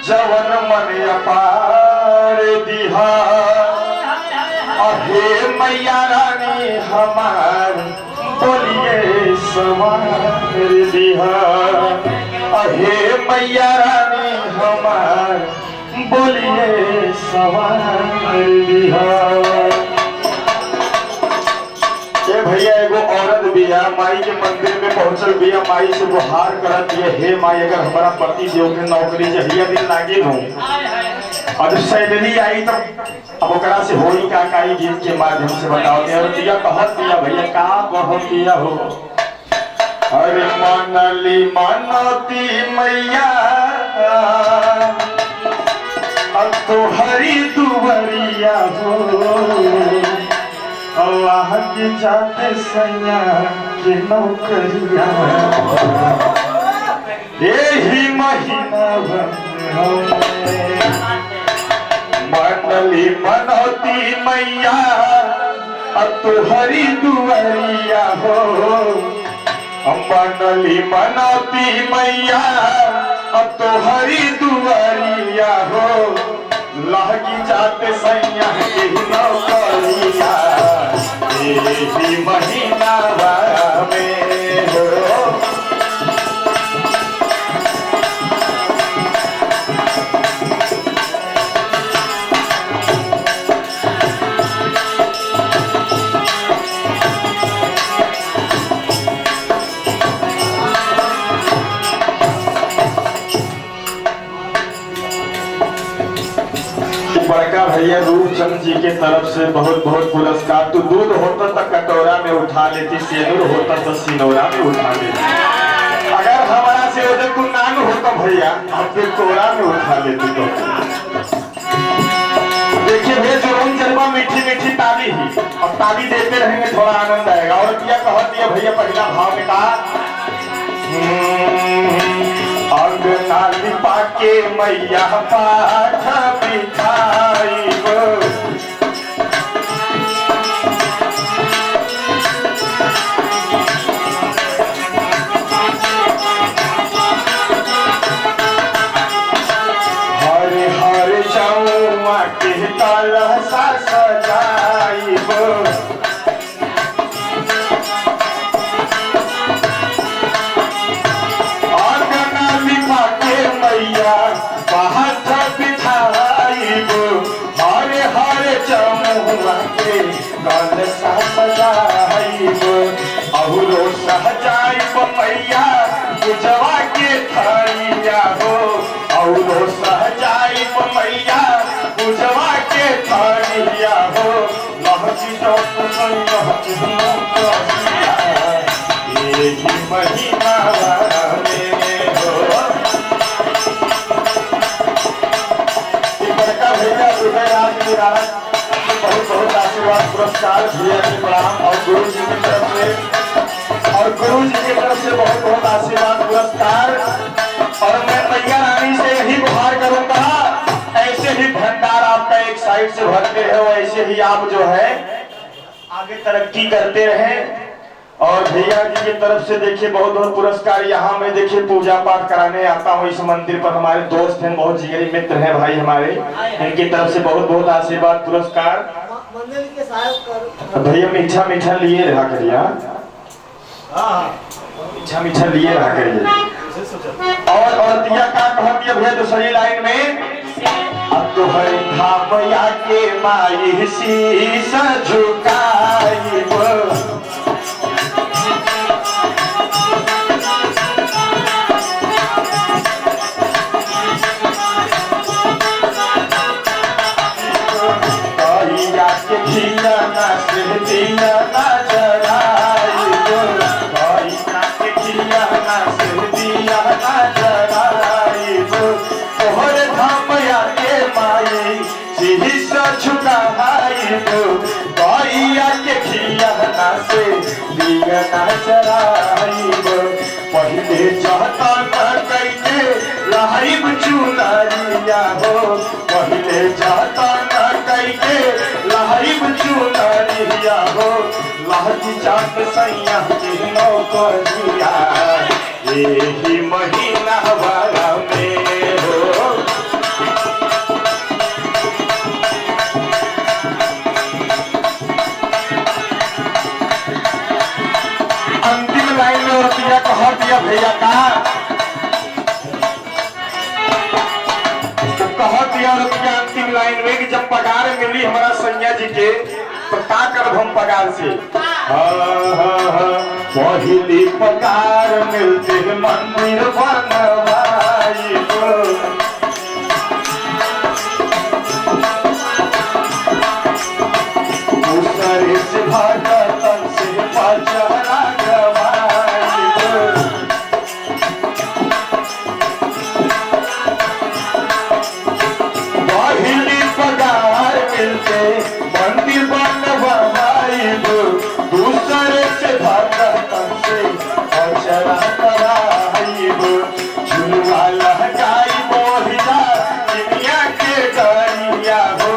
जवन मन अपार दिहा अहे मैया रानी हमार बोलिए सवार दिहा अहे मैया रानी हमार बोलिए सवार दिहा। ये भैया एगो औरत बिया माई के मंदिर में पहुंचल बिया, माई से गुहार करत ये हे माई अगर हमारा पति देव के नौकरी जहिया दिन लागे नो और सैलरी आई तो अब ओकरा से होई का काई गीत के माध्यम से बताओ और दिया कहत दिया भैया का कहत दिया हो। अरे मनली मनती मैया अब तो हरी दुवरिया हो अल्लाह की जाते सैया के नौकरिया यही महीना मनली मनौती मैया अब तो हरी दुवरिया हो मनली मनौती मैया अब तो हरी दुवरिया हो लहकी जाते सैया के नौकरिया यही महीना में हो। बड़का भैया रूपचंद जी के तरफ से बहुत बहुत पुरस्कार। तो दूध होता तो कटोरा में उठा लेती, सिंदूर होता तो सिनोरा में उठा लेती, अगर हमारा से उधर तू नान होता भैया हम फिर कोरा में उठा लेती। तो देखिए भैया जो चलवा मीठी मीठी ताली ही और ताली देते रहेंगे थोड़ा आनंद आएगा। और दिया कह दिया भैया पहला भाव में कहा अंगना लिपा के मैया पाठ बिठाई हरे हरे चौआ के कलशा सजाई हाथ बिठाइब हरे हरे चमुआ के कलशा सजाइब अहुरो सहजाइब मैया पूजवा के थरिया हो अहुरो सहजाइब मैया पूजवा के थरिया हो लहकी चौक यही महीना में हो। बहुत बहुत आशीर्वाद पुरस्कार भैया के प्रणाम और गुरु जी की तरफ से बहुत बहुत आशीर्वाद पुरस्कार। और मैं मैया रानी से यही गुहार करूंगा ऐसे ही भंडार आपका एक साइड से भरते रहे ऐसे ही आप जो है आगे तरक्की करते रहे। और भैया जी की तरफ से देखिए बहुत बहुत पुरस्कार। यहाँ मैं देखिए पूजा पाठ कराने आता हूँ इस मंदिर पर, हमारे दोस्त हैं बहुत जिगरी मित्र हैं भाई हमारे, इनकी तरफ से बहुत बहुत आशीर्वाद पुरस्कार। भैया मीठा मीठा लिए रहा करिए, मीठा मीठा लिए रहा करिए। और दिया का कह दिया भैया दूसरी लाइन में अब तो हर धामया के माई शीश झुकाई पहले चाहता न कैके लहाइब चुनरिया हो पहले चाहता न कैके लहाइब चुनरिया हो लहकी चाट सैया की नौकरिया यही महीना वाला में हो। हम पगार से। पहली पगार मिलते मंदिर बनवाई दूसरे से भगतन से पचरा गवाई पहली पगार मिलते मंदिर बनवाई दूसरे से भगतन से पचरा गवाई झुलवा लहकाई बोहिया दुनिया के डरिया हो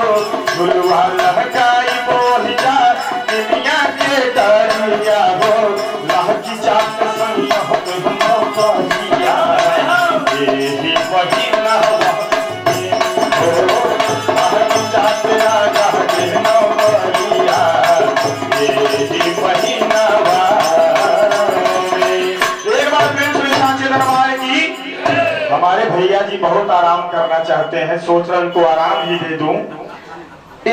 झुलवा लहकाई बोहिया दुनिया के डरिया हो लहकी जात संग हो कहिया यही महीना जात राजा के नवरिया यही महीना एक बार फिर श्री सांची दरबार की। हमारे भैया जी बहुत आराम करना चाहते हैं, सोच रहे उनको आराम ही दे दूं।